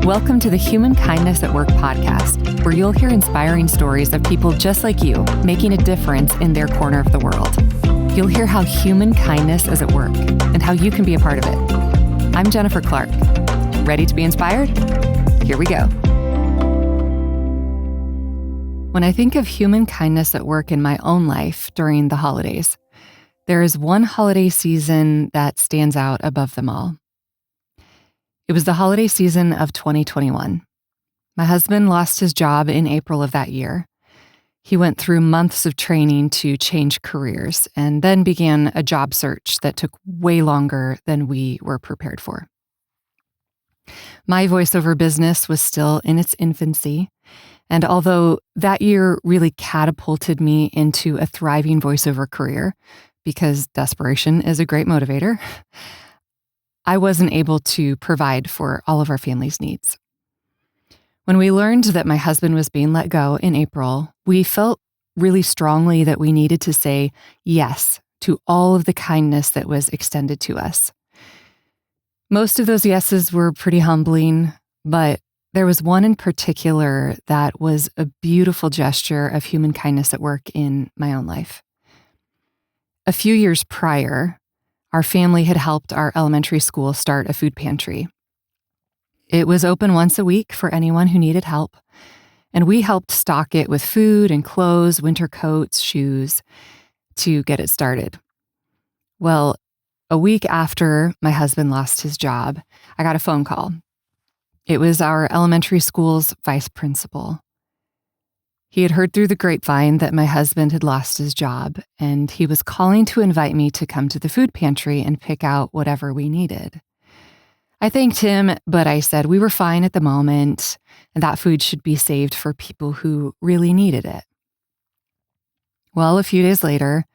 Welcome to the Human Kindness at Work podcast, where you'll hear inspiring stories of people just like you making a difference in their corner of the world. You'll hear how human kindness is at work and how you can be a part of it. I'm Jennifer Clark. Ready to be inspired? Here we go. When I think of human kindness at work in my own life during the holidays, there is one holiday season that stands out above them all. It was the holiday season of 2021. My husband lost his job in April of that year. He went through months of training to change careers and then began a job search that took way longer than we were prepared for. My voiceover business was still in its infancy, and although that year really catapulted me into a thriving voiceover career, because desperation is a great motivator, I wasn't able to provide for all of our family's needs. When we learned that my husband was being let go in April, we felt really strongly that we needed to say yes to all of the kindness that was extended to us. Most of those yeses were pretty humbling, but there was one in particular that was a beautiful gesture of human kindness at work in my own life. A few years prior, our family had helped our elementary school start a food pantry. It was open once a week for anyone who needed help, and we helped stock it with food and clothes, winter coats, shoes, to get it started. Well, a week after my husband lost his job, I got a phone call. It was our elementary school's vice principal. He had heard through the grapevine that my husband had lost his job, and he was calling to invite me to come to the food pantry and pick out whatever we needed. I thanked him, but I said we were fine at the moment, and that food should be saved for people who really needed it. Well, a few days later,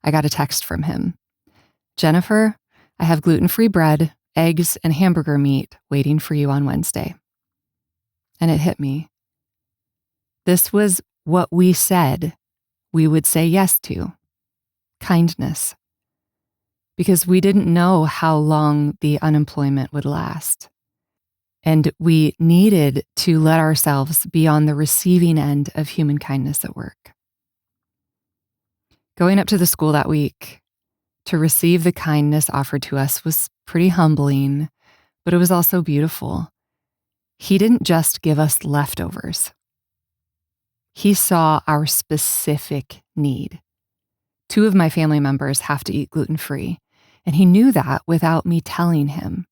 I got a text from him. Jennifer, I have gluten-free bread, eggs, and hamburger meat waiting for you on Wednesday. And it hit me. This was what we said we would say yes to: kindness. Because we didn't know how long the unemployment would last. And we needed to let ourselves be on the receiving end of human kindness at work. Going up to the school that week to receive the kindness offered to us was pretty humbling, but it was also beautiful. He didn't just give us leftovers. He saw our specific need. 2 of my family members have to eat gluten-free, and he knew that without me telling him.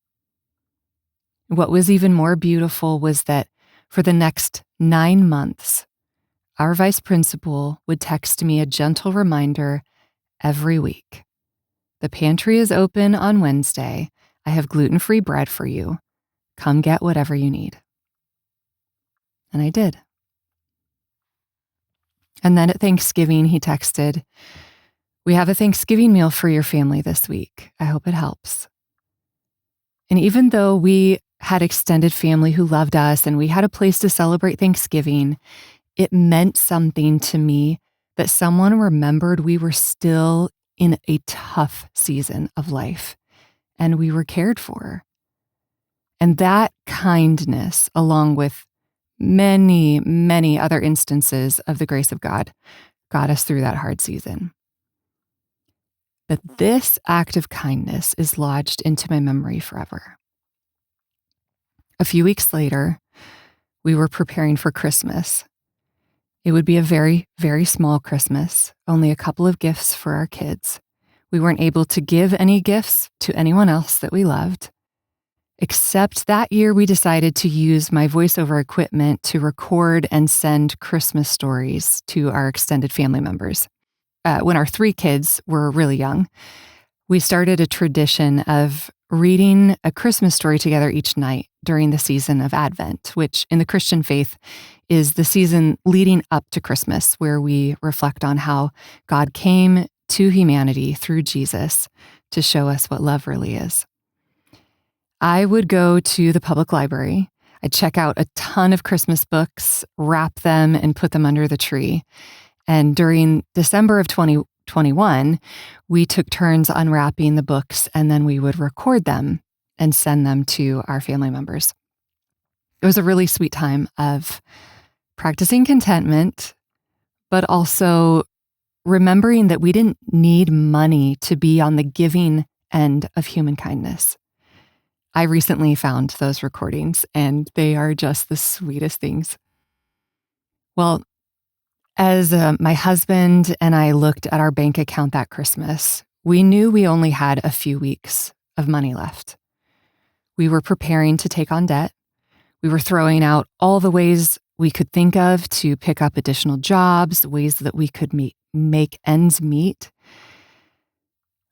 What was even more beautiful was that for the next 9 months, our vice principal would text me a gentle reminder every week. The pantry is open on Wednesday. I have gluten-free bread for you. Come get whatever you need. And I did. And then at Thanksgiving, he texted, "We have a Thanksgiving meal for your family this week. I hope it helps." And even though we had extended family who loved us and we had a place to celebrate Thanksgiving, it meant something to me that someone remembered we were still in a tough season of life and we were cared for. And that kindness, along with many, many other instances of the grace of God, got us through that hard season. But this act of kindness is lodged into my memory forever. A few weeks later, we were preparing for Christmas. It would be a very, very small Christmas, only a couple of gifts for our kids. We weren't able to give any gifts to anyone else that we loved. Except that year we decided to use my voiceover equipment to record and send Christmas stories to our extended family members. When our 3 kids were really young, we started a tradition of reading a Christmas story together each night during the season of Advent, which in the Christian faith is the season leading up to Christmas, where we reflect on how God came to humanity through Jesus to show us what love really is. I would go to the public library. I'd check out a ton of Christmas books, wrap them, and put them under the tree. And during December of 2021, we took turns unwrapping the books, and then we would record them and send them to our family members. It was a really sweet time of practicing contentment, but also remembering that we didn't need money to be on the giving end of human kindness. I recently found those recordings, and they are just the sweetest things. Well, as my husband and I looked at our bank account that Christmas, we knew we only had a few weeks of money left. We were preparing to take on debt. We were throwing out all the ways we could think of to pick up additional jobs, ways that we could make ends meet.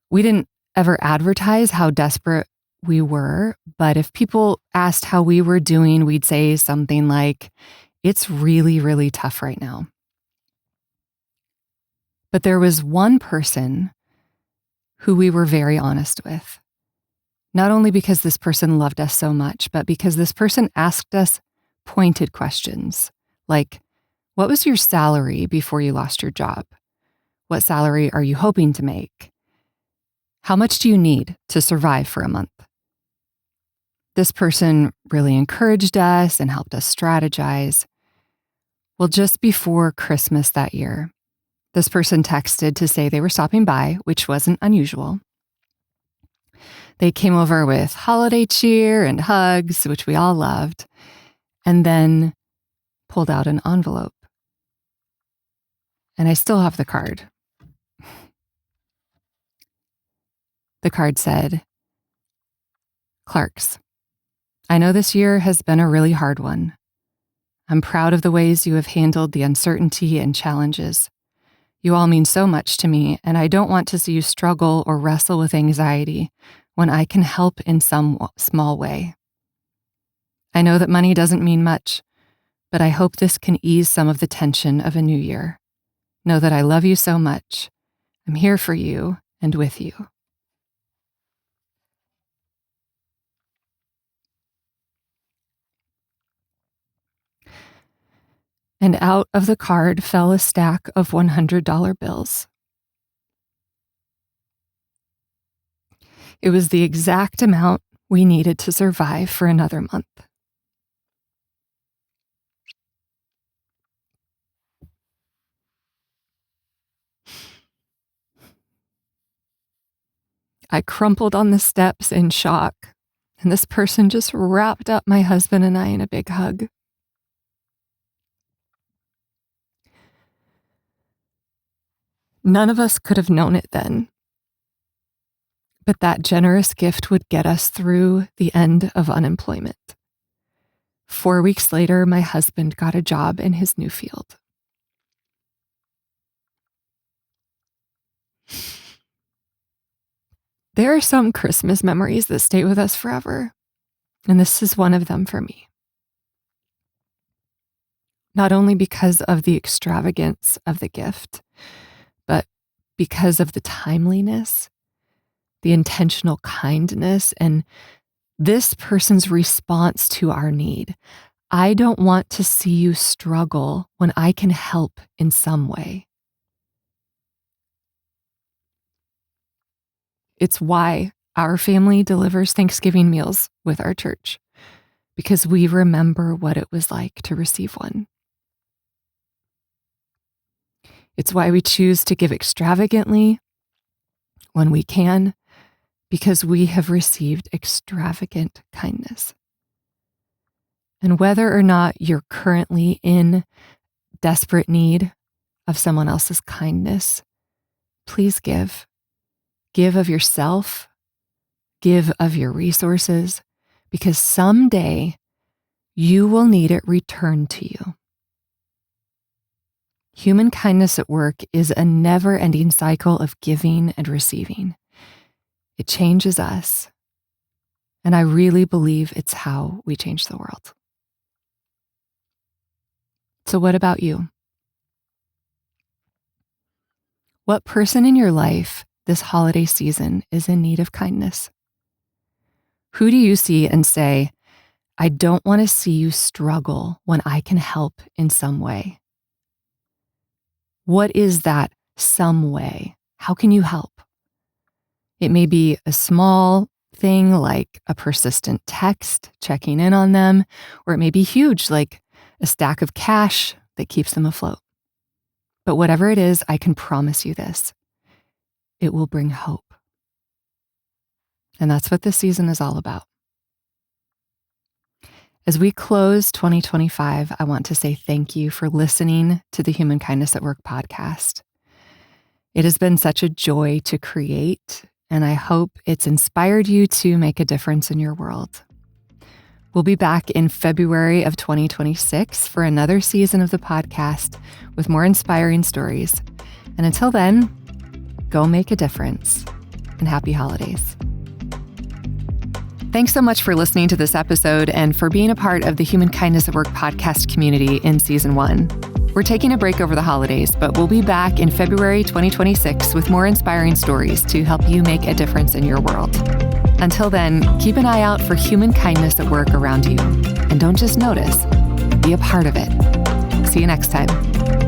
We didn't ever advertise how desperate we were, but if people asked how we were doing, we'd say something like, "It's really, really tough right now." But there was one person who we were very honest with, not only because this person loved us so much, but because this person asked us pointed questions like, "What was your salary before you lost your job? What salary are you hoping to make? How much do you need to survive for a month?" This person really encouraged us and helped us strategize. Well, just before Christmas that year, this person texted to say they were stopping by, which wasn't unusual. They came over with holiday cheer and hugs, which we all loved, and then pulled out an envelope. And I still have the card. The card said, "Clarks, I know this year has been a really hard one. I'm proud of the ways you have handled the uncertainty and challenges. You all mean so much to me, and I don't want to see you struggle or wrestle with anxiety when I can help in some small way. I know that money doesn't mean much, but I hope this can ease some of the tension of a new year. Know that I love you so much. I'm here for you and with you." And out of the card fell a stack of $100 bills. It was the exact amount we needed to survive for another month. I crumpled on the steps in shock, and this person just wrapped up my husband and I in a big hug. None of us could have known it then, but that generous gift would get us through the end of unemployment. 4 weeks later, my husband got a job in his new field. There are some Christmas memories that stay with us forever, and this is one of them for me. Not only because of the extravagance of the gift, but because of the timeliness, the intentional kindness, and this person's response to our need. I don't want to see you struggle when I can help in some way. It's why our family delivers Thanksgiving meals with our church, because we remember what it was like to receive one. It's why we choose to give extravagantly when we can, because we have received extravagant kindness. And whether or not you're currently in desperate need of someone else's kindness, please give. Give of yourself, give of your resources, because someday you will need it returned to you. Human kindness at work is a never-ending cycle of giving and receiving. It changes us, and I really believe it's how we change the world. So what about you? What person in your life this holiday season is in need of kindness? Who do you see and say, I don't want to see you struggle when I can help in some way? What is that some way? How can you help? It may be a small thing like a persistent text checking in on them, or it may be huge like a stack of cash that keeps them afloat. But whatever it is, I can promise you this: it will bring hope. And that's what this season is all about. As we close 2025, I want to say thank you for listening to the Human Kindness at Work podcast. It has been such a joy to create, and I hope it's inspired you to make a difference in your world. We'll be back in February of 2026 for another season of the podcast with more inspiring stories. And until then, go make a difference, and happy holidays. Thanks so much for listening to this episode and for being a part of the Human Kindness at Work podcast community in Season 1. We're taking a break over the holidays, but we'll be back in February 2026 with more inspiring stories to help you make a difference in your world. Until then, keep an eye out for human kindness at work around you. And don't just notice, be a part of it. See you next time.